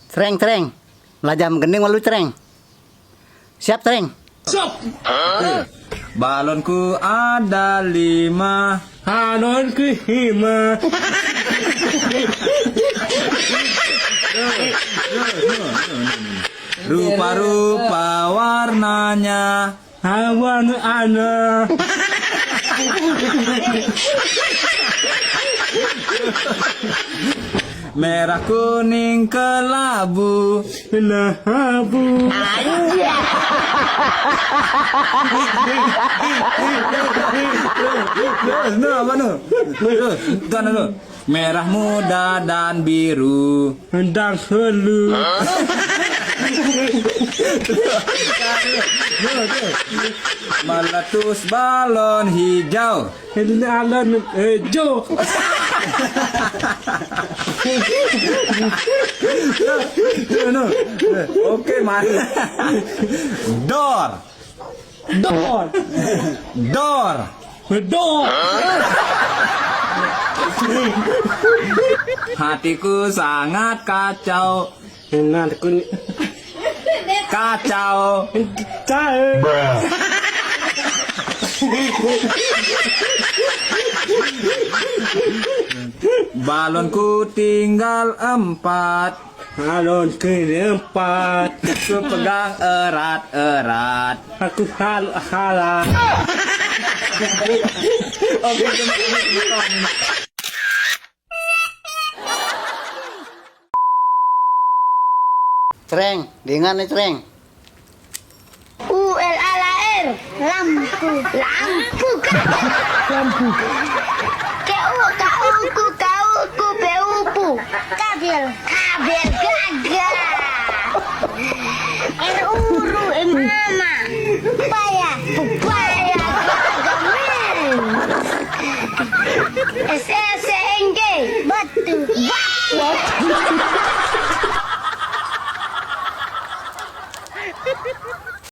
Cereng, cereng. Lajam gending walu cereng. Siap, cereng. Siap. Balonku ada 5. Balonku 5. Rupa-rupa warnanya. Awan ana. Merah kuning kelabu. Labu. Merah muda dan biru. Dan helu. Meletus balon hijau. Alon hijau. Oke, mari. Door. Door. Door. Door. Hatiku sangat kacau. Nanti Kacau. tahu. Balonku tinggal 4. Alon keempat. Aku pegang erat-erat. Aku halah. Cereng, dengan nih cereng. ULALR lampu KUKUKU PUPU kabel gagal RURU mama paya gamen SSNG batu